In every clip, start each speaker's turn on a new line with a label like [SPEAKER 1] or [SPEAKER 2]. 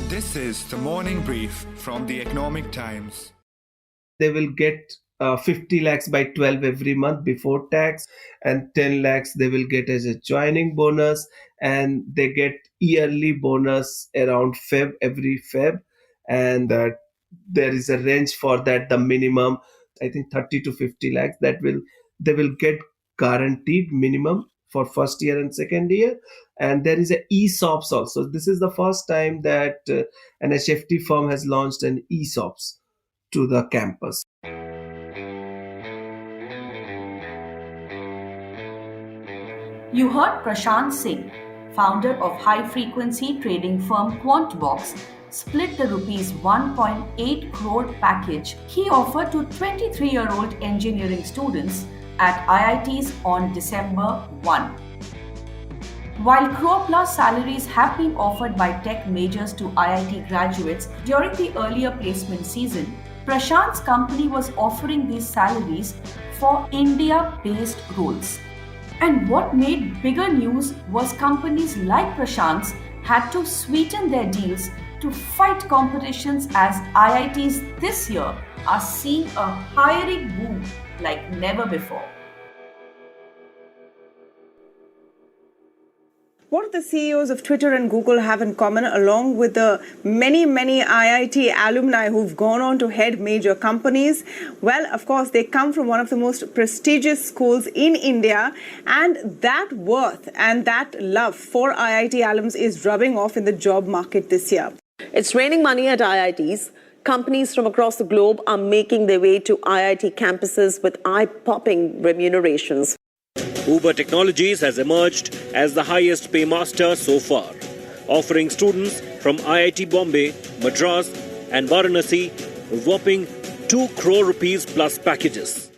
[SPEAKER 1] This is the morning brief from the Economic Times.
[SPEAKER 2] They will get 50 lakhs by 12 every month before tax, and 10 lakhs they will get as a joining bonus, and they get yearly bonus around every Feb, and there is a range for that. The minimum, I think, 30 to 50 lakhs that will they will get guaranteed minimum for first year and second year. And there is a ESOPs also. This is the first time that an HFT firm has launched an ESOPs to the campus.
[SPEAKER 3] You heard Prashant Singh, founder of high-frequency trading firm Quantbox, split the rupees 1.8 crore package he offered to 23-year-old engineering students at IITs on December 1. While crore plus salaries have been offered by tech majors to IIT graduates during the earlier placement season, Prashant's company was offering these salaries for India-based roles. And what made bigger news was companies like Prashant's had to sweeten their deals to fight competitions, as IITs this year are seeing a hiring boom like never before.
[SPEAKER 4] What do the CEOs of Twitter and Google have in common, along with the many IIT alumni who've gone on to head major companies? Well, of course, they come from one of the most prestigious schools in India, and that worth and that love for IIT alums is rubbing off in the job market this year.
[SPEAKER 5] It's raining money at IITs. Companies from across the globe are making their way to IIT campuses with eye-popping remunerations.
[SPEAKER 6] Uber Technologies has emerged as the highest paymaster so far, offering students from IIT Bombay, Madras and Varanasi a whopping 2 crore rupees plus packages.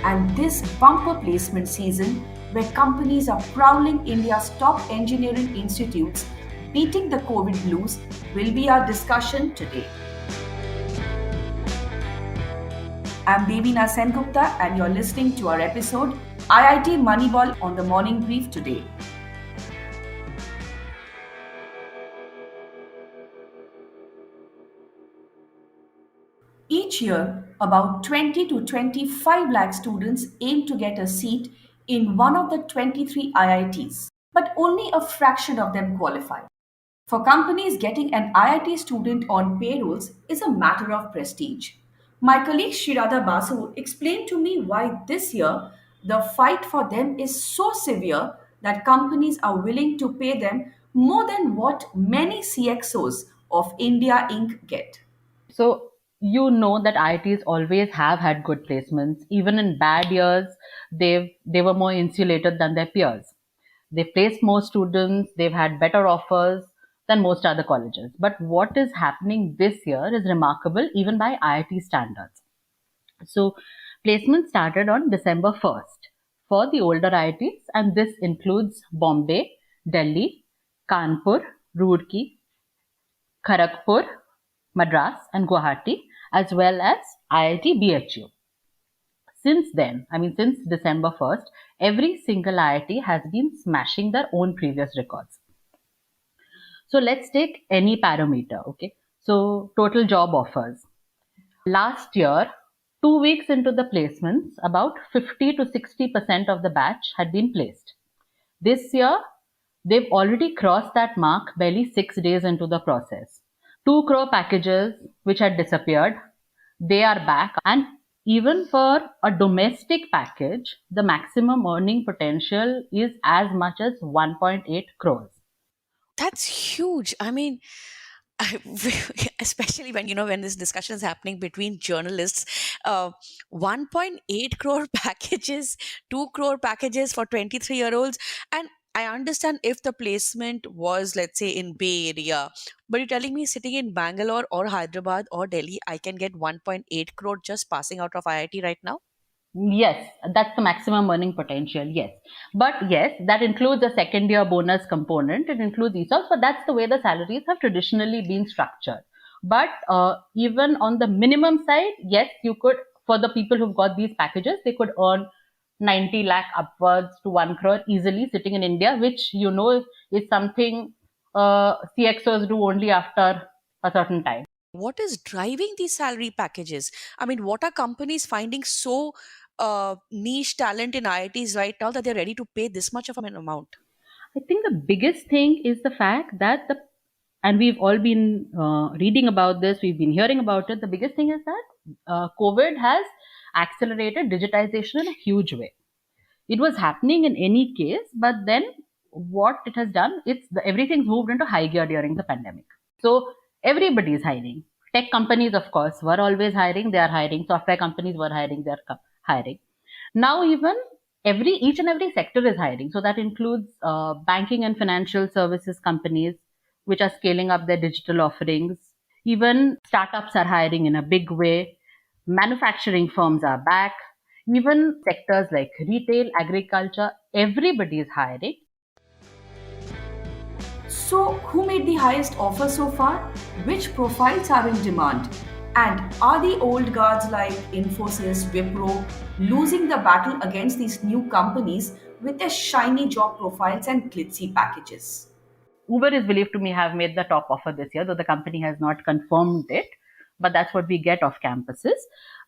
[SPEAKER 3] And this bumper placement season, where companies are prowling India's top engineering institutes, beating the COVID blues, will be our discussion today. I'm Devina Sengupta, and you're listening to our episode IIT Moneyball on the Morning Brief today. Each year, about 20 to 25 lakh students aim to get a seat in one of the 23 IITs, but only a fraction of them qualify. For companies, getting an IIT student on payrolls is a matter of prestige. My colleague Sreeradha Basu explained to me why this year the fight for them is so severe that companies are willing to pay them more than what many CXOs of India Inc. get.
[SPEAKER 7] So, you know that IITs always have had good placements. Even in bad years, they were more insulated than their peers. They placed more students, they've had better offers than most other colleges. But what is happening this year is remarkable even by IIT standards. So, placement started on December 1st for the older IITs, and this includes Bombay, Delhi, Kanpur, Roorkee, Kharagpur, Madras and Guwahati, as well as IIT BHU. Since then, since December 1st, every single IIT has been smashing their own previous records. So let's take any parameter, okay? So total job offers. Last year, 2 weeks into the placements, about 50 to 60% of the batch had been placed. This year, they've already crossed that mark barely 6 days into the process. 2 crore packages which had disappeared, they are back. And even for a domestic package, the maximum earning potential is as much as 1.8 crores.
[SPEAKER 8] That's huge. Especially when this discussion is happening between journalists, 1.8 crore packages, 2 crore packages for 23-year-olds. And I understand if the placement was, let's say, in Bay Area, but you're telling me sitting in Bangalore or Hyderabad or Delhi, I can get 1.8 crore just passing out of IIT right now?
[SPEAKER 7] Yes, that's the maximum earning potential, yes. But yes, that includes a second year bonus component. It includes ESOPs, but that's the way the salaries have traditionally been structured. But even on the minimum side, yes, you could, for the people who've got these packages, they could earn 90 lakh upwards to 1 crore easily sitting in India, which is something CXOs do only after a certain time.
[SPEAKER 8] What is driving these salary packages? I mean, what are companies finding so niche talent in IITs right now that they're ready to pay this much of an amount?
[SPEAKER 7] I think the biggest thing is the fact that and we've all been reading about this, we've been hearing about it. The biggest thing is that COVID has accelerated digitization in a huge way. It was happening in any case, but then what it has done, everything's moved into high gear during the pandemic. So everybody is hiring. Tech companies, of course, were always hiring. They are hiring. Software companies were hiring. They are hiring. Now even each and every sector is hiring. So that includes banking and financial services companies, which are scaling up their digital offerings. Even startups are hiring in a big way. Manufacturing firms are back. Even sectors like retail, agriculture, everybody is hiring.
[SPEAKER 3] So, who made the highest offer so far? Which profiles are in demand? And are the old guards like Infosys, Wipro losing the battle against these new companies with their shiny job profiles and glitzy packages?
[SPEAKER 7] Uber is believed to me have made the top offer this year, though the company has not confirmed it. But that's what we get off campuses.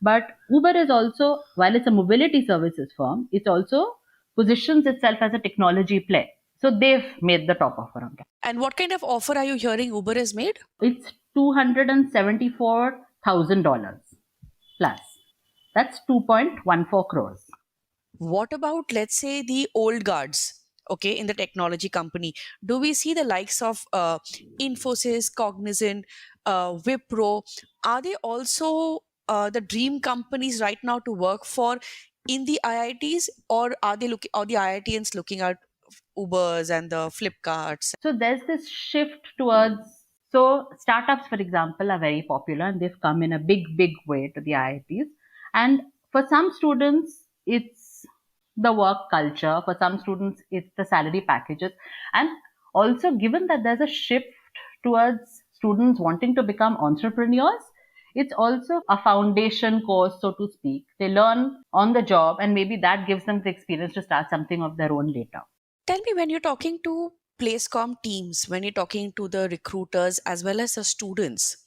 [SPEAKER 7] But Uber is also, while it's a mobility services firm, it also positions itself as a technology play. So they've made the top offer on campus.
[SPEAKER 8] And what kind of offer are you hearing Uber has made?
[SPEAKER 7] It's $274,000 plus. That's 2.14 crores.
[SPEAKER 8] What about, let's say, the old guards? Okay, in the technology company, do we see the likes of Infosys, Cognizant, Wipro? Are they also the dream companies right now to work for in the IITs, or are the IITians looking at Ubers and the Flipkarts?
[SPEAKER 7] So there's this shift towards, so startups, for example, are very popular and they've come in a big way to the IITs. And for some students, it's the work culture. For some students, it's the salary packages. And also, given that there's a shift towards students wanting to become entrepreneurs, it's also a foundation course, so to speak. They learn on the job, and maybe that gives them the experience to start something of their own later.
[SPEAKER 8] Tell me, when you're talking to PlaceCom teams, when you're talking to the recruiters as well as the students,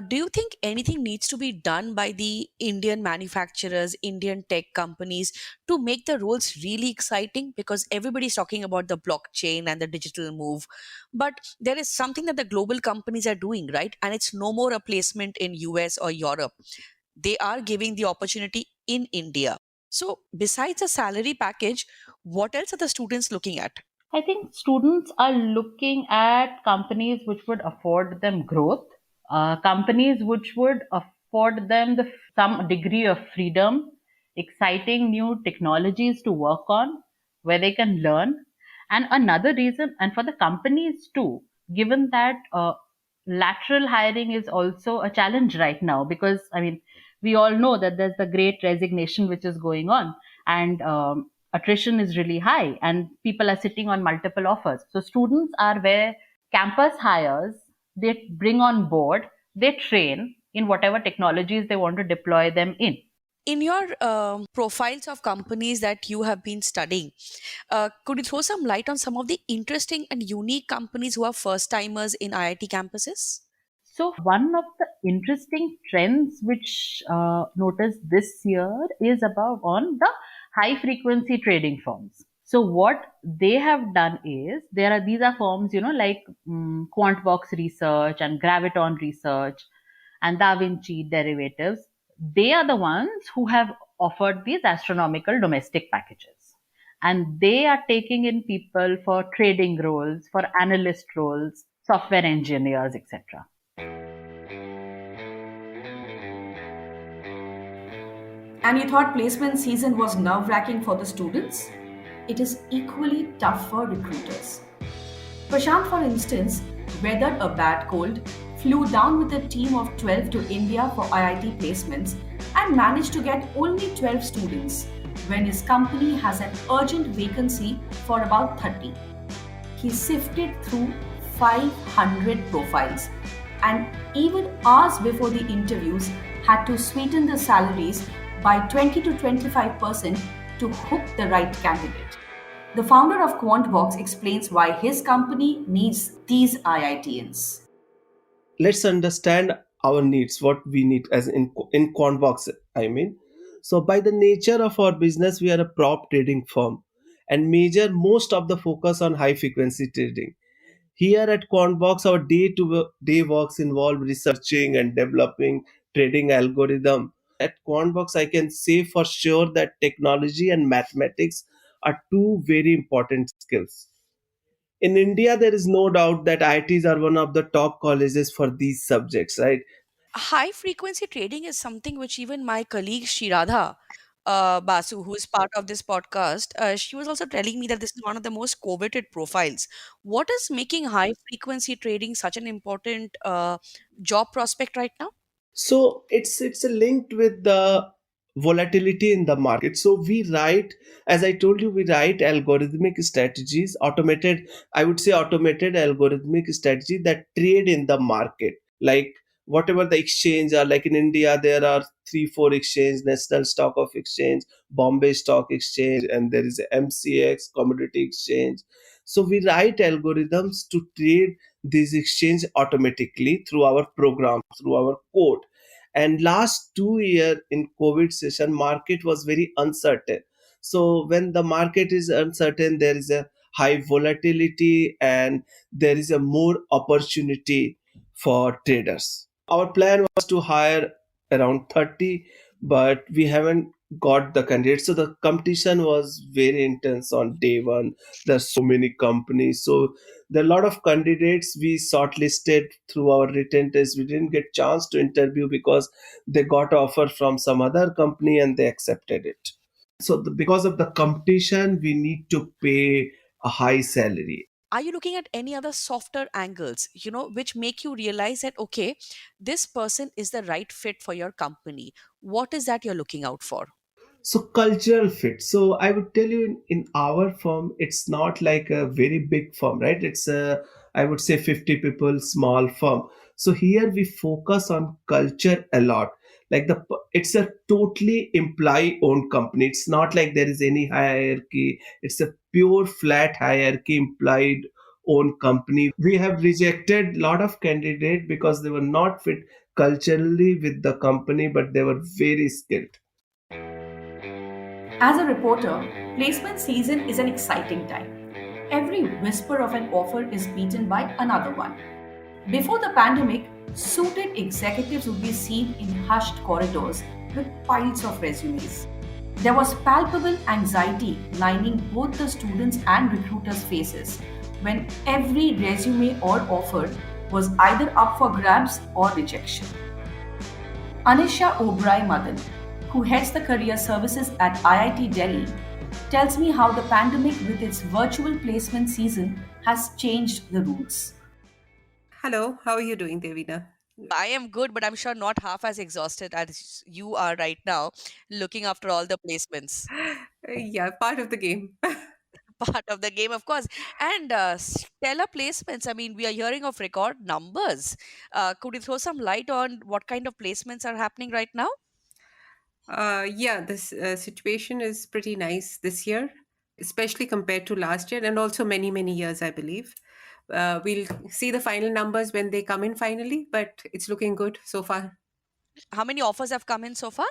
[SPEAKER 8] do you think anything needs to be done by the Indian manufacturers, Indian tech companies to make the roles really exciting? Because everybody's talking about the blockchain and the digital move. But there is something that the global companies are doing, right? And it's no more a placement in US or Europe. They are giving the opportunity in India. So besides a salary package, what else are the students looking at?
[SPEAKER 7] I think students are looking at companies which would afford them growth. Companies which would afford them some degree of freedom, exciting new technologies to work on, where they can learn. And another reason, and for the companies too, given that lateral hiring is also a challenge right now, because we all know that there's the great resignation which is going on, and attrition is really high, and people are sitting on multiple offers. So students are where campus hires, they bring on board, they train in whatever technologies they want to deploy them in.
[SPEAKER 8] In your profiles of companies that you have been studying, could you throw some light on some of the interesting and unique companies who are first-timers in IIT campuses?
[SPEAKER 7] So one of the interesting trends which noticed this year is about on the high-frequency trading firms. So what they have done is, these are firms, like Quantbox Research and Graviton Research and Da Vinci Derivatives. They are the ones who have offered these astronomical domestic packages. And they are taking in people for trading roles, for analyst roles, software engineers, etc.
[SPEAKER 3] And you thought placement season was nerve-wracking for the students? It is equally tough for recruiters. Prashant, for instance, weathered a bad cold, flew down with a team of 12 to India for IIT placements, and managed to get only 12 students when his company has an urgent vacancy for about 30. He sifted through 500 profiles and even hours before the interviews had to sweeten the salaries by 20 to 25% to hook the right candidate. The founder of Quantbox explains why his company needs these IITians.
[SPEAKER 2] Let's understand our needs, what we need as in Quantbox, I mean. So by the nature of our business, we are a prop trading firm and major most of the focus on high frequency trading. Here at Quantbox, our day to day works involve researching and developing trading algorithm. At Quantbox, I can say for sure that technology and mathematics are two very important skills. In India, there is no doubt that IITs are one of the top colleges for these subjects, right?
[SPEAKER 8] High frequency trading is something which even my colleague Sreeradha Basu, who is part of this podcast, she was also telling me that this is one of the most coveted profiles. What is making high frequency trading such an important job prospect right now?
[SPEAKER 2] So it's linked with the volatility in the market. So we write, as I told you, we write algorithmic strategies, automated, I would say automated algorithmic strategy that trade in the market. Like whatever the exchange are, like in India, there are three, four exchange, National Stock of Exchange, Bombay Stock Exchange, and there is a MCX, Commodity Exchange. So we write algorithms to trade these exchange automatically through our program, through our code. And last 2 year in COVID session, market was very uncertain. So when the market is uncertain, there is a high volatility and there is a more opportunity for traders. Our plan was to hire around 30, but we haven't got the candidates. So the competition was very intense on day one. There's so many companies. So there are a lot of candidates we shortlisted through our written test. We didn't get chance to interview because they got offer from some other company and they accepted it. So because of the competition, we need to pay a high salary.
[SPEAKER 8] Are you looking at any other softer angles, which make you realize that, okay, this person is the right fit for your company? What is that you're looking out for?
[SPEAKER 2] So cultural fit. So I would tell you in our firm, it's not like a very big firm, right? It's a, I would say 50 people, small firm. So here we focus on culture a lot. Like it's a totally employee owned company. It's not like there is any hierarchy. It's a pure flat hierarchy, employed owned company. We have rejected a lot of candidates because they were not fit culturally with the company, but they were very skilled.
[SPEAKER 3] As a reporter, placement season is an exciting time. Every whisper of an offer is beaten by another one. Before the pandemic, suited executives would be seen in hushed corridors with piles of resumes. There was palpable anxiety lining both the students' and recruiters' faces when every resume or offer was either up for grabs or rejection. Anishya Obhrai Madan, who heads the career services at IIT Delhi, tells me how the pandemic with its virtual placement season has changed the rules.
[SPEAKER 9] Hello, how are you doing, Devina?
[SPEAKER 8] I am good, but I'm sure not half as exhausted as you are right now, looking after all the placements.
[SPEAKER 9] Yeah, part of the game.
[SPEAKER 8] Part of the game, of course. And stellar placements. I mean, we are hearing of record numbers. Could you throw some light on what kind of placements are happening right now?
[SPEAKER 9] Yeah, this situation is pretty nice this year, especially compared to last year and also many, many years, I believe. We'll see the final numbers when they come in finally, but it's looking good so far.
[SPEAKER 8] How many offers have come in so far?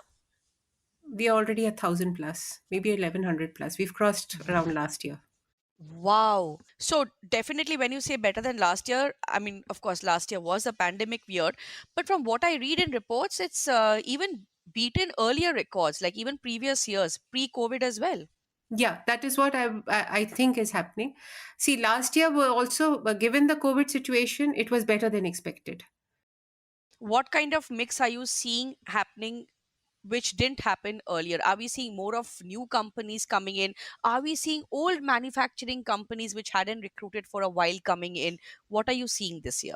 [SPEAKER 9] We are already at 1,000 plus, maybe 1,100 plus. We've crossed around last year.
[SPEAKER 8] Wow. So definitely when you say better than last year, I mean, of course, last year was a pandemic year, but from what I read in reports, it's even beaten earlier records, like even previous years, pre-COVID as well.
[SPEAKER 9] Yeah, that is what I think is happening. See, last year were also, given the COVID situation, it was better than expected.
[SPEAKER 8] What kind of mix are you seeing happening which didn't happen earlier? Are we seeing more of new companies coming in? Are we seeing old manufacturing companies which hadn't recruited for a while coming in? What are you seeing this year?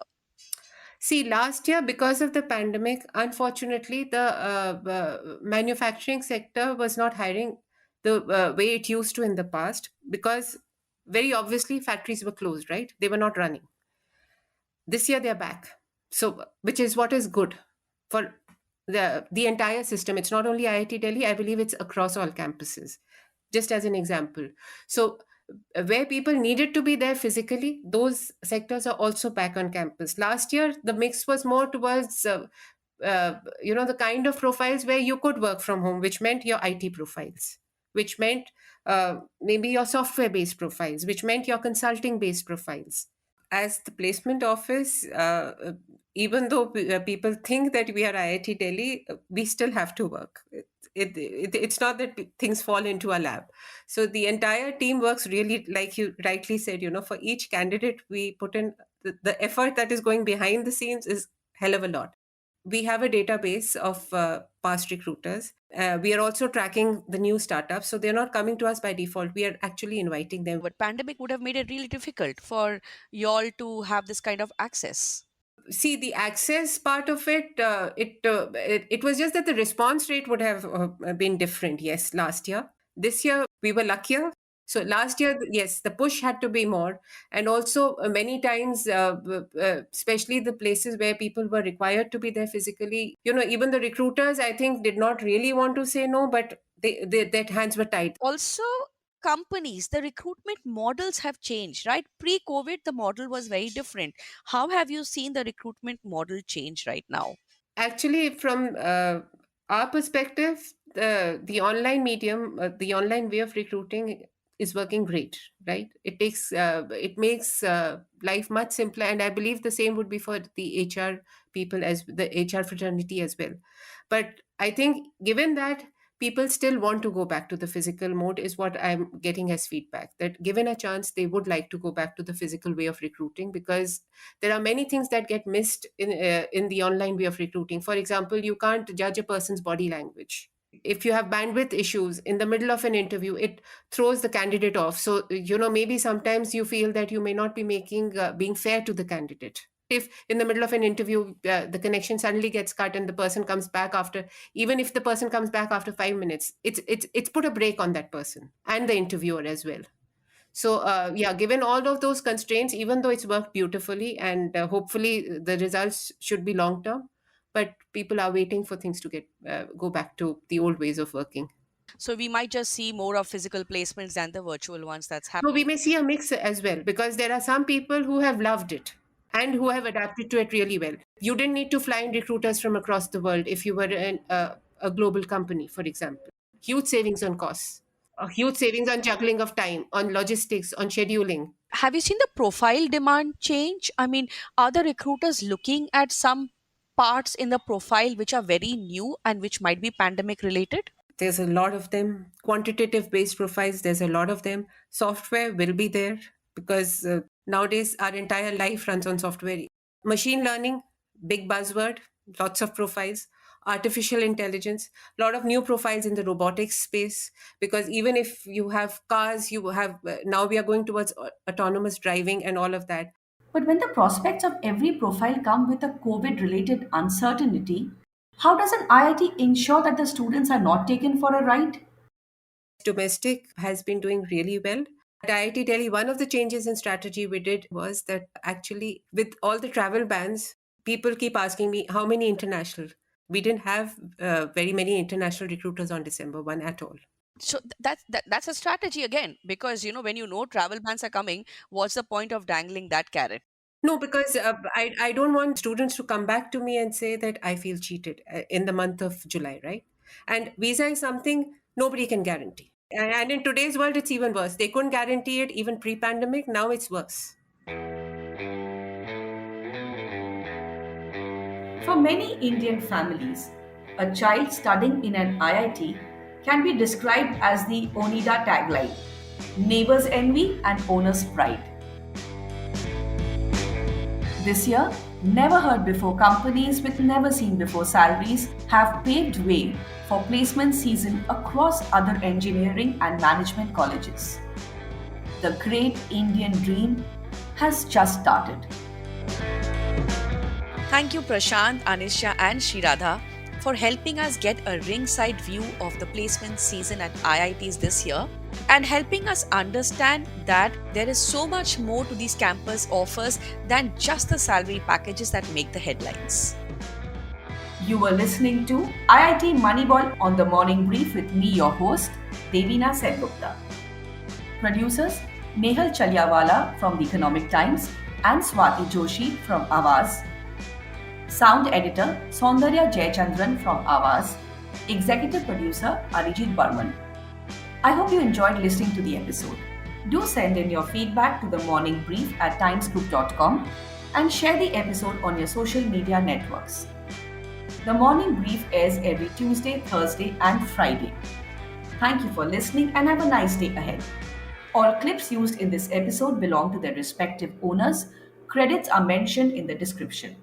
[SPEAKER 9] See, last year, because of the pandemic, unfortunately, the manufacturing sector was not hiring the way it used to in the past because very obviously factories were closed, right? They were not running. This year they're back. So, which is what is good for the entire system. It's not only IIT Delhi, I believe it's across all campuses, just as an example. So, where people needed to be there physically, those sectors are also back on campus. Last year, the mix was more towards, the kind of profiles where you could work from home, which meant your IT profiles, which meant maybe your software based profiles, which meant your consulting based profiles. As the placement office, even though people think that we are IIT Delhi, we still have to work. It's not that things fall into our lap. So the entire team works really, like you rightly said, for each candidate, we put in the effort that is going behind the scenes is hell of a lot. We have a database of past recruiters. We are also tracking the new startups. So they're not coming to us by default. We are actually inviting them.
[SPEAKER 8] But pandemic would have made it really difficult for y'all to have this kind of access.
[SPEAKER 9] See, the access part of it was just that the response rate would have been different. Yes, last year. This year we were luckier. So last year, yes, the push had to be more, and also many times, especially the places where people were required to be there physically. Even the recruiters, I think, did not really want to say no, but their hands were tied.
[SPEAKER 8] Also, companies, the recruitment models have changed, right? Pre COVID, the model was very different. How have you seen the recruitment model change right now?
[SPEAKER 9] Actually, from our perspective, the online medium, the online way of recruiting is working great, right? It makes life much simpler, and I believe the same would be for the HR people, as the HR fraternity as well. But I think, given that people still want to go back to the physical mode, is what I'm getting as feedback, that given a chance, they would like to go back to the physical way of recruiting, because there are many things that get missed in the online way of recruiting. For example, you can't judge a person's body language. If you have bandwidth issues in the middle of an interview, it throws the candidate off. So maybe sometimes you feel that you may not be being fair to the candidate. If in the middle of an interview, the connection suddenly gets cut and the person comes back after, even if the person comes back after 5 minutes, it's put a break on that person and the interviewer as well. So, yeah, given all of those constraints, even though it's worked beautifully, and hopefully the results should be long term, but people are waiting for things to go back to the old ways of working.
[SPEAKER 8] So we might just see more of physical placements than the virtual ones that's
[SPEAKER 9] So we
[SPEAKER 8] happening.
[SPEAKER 9] may see a mix as well, because there are some people who have loved it and who have adapted to it really well. You didn't need to fly in recruiters from across the world if you were in a global company, for example. Huge savings on costs, huge savings on juggling of time, on logistics, on scheduling.
[SPEAKER 8] Have you seen the profile demand change? I mean, are the recruiters looking at some parts in the profile which are very new and which might be pandemic related?
[SPEAKER 9] There's a lot of them. Quantitative based profiles, there's a lot of them. Software will be there, because nowadays our entire life runs on software. Machine learning, big buzzword, lots of profiles. Artificial intelligence, a lot of new profiles in the robotics space, because even if you have cars, you have now we are going towards autonomous driving and all of that.
[SPEAKER 3] But when the prospects of every profile come with a COVID related uncertainty, how does an IIT ensure that the students are not taken for a ride?
[SPEAKER 9] Domestic has been doing really well. At IIT Delhi, one of the changes in strategy we did was that, actually, with all the travel bans, people keep asking me how many international. We didn't have very many international recruiters on December 1 at all.
[SPEAKER 8] So that's a strategy again, because when travel bans are coming, what's the point of dangling that carrot?
[SPEAKER 9] No, because I don't want students to come back to me and say that I feel cheated in the month of July, right? And visa is something nobody can guarantee. And in today's world, it's even worse. They couldn't guarantee it even pre-pandemic. Now it's worse.
[SPEAKER 3] For many Indian families, a child studying in an IIT can be described as the Onida tagline: neighbor's envy and owner's pride. This year, never heard before companies with never seen before salaries have paved way for placement season across other engineering and management colleges. The great Indian dream has just started.
[SPEAKER 8] Thank you, Prashant, Anishya, and Sreeradha, for helping us get a ringside view of the placement season at IITs this year, and helping us understand that there is so much more to these campus offers than just the salary packages that make the headlines.
[SPEAKER 3] You were listening to IIT Moneyball on the Morning Brief with me, your host, Devina Sengupta. Producers Nehal Chalyawala from the Economic Times, and Swati Joshi from Awaz. Sound editor Saundarya Jayachandran from Awaz. Executive producer Arijit Barman. I hope you enjoyed listening to the episode. Do send in your feedback to the morning brief at timesgroup.com and share the episode on your social media networks. The morning brief airs every Tuesday, Thursday, and Friday. Thank you for listening and have a nice day ahead. All clips used in this episode belong to their respective owners. Credits are mentioned in the description.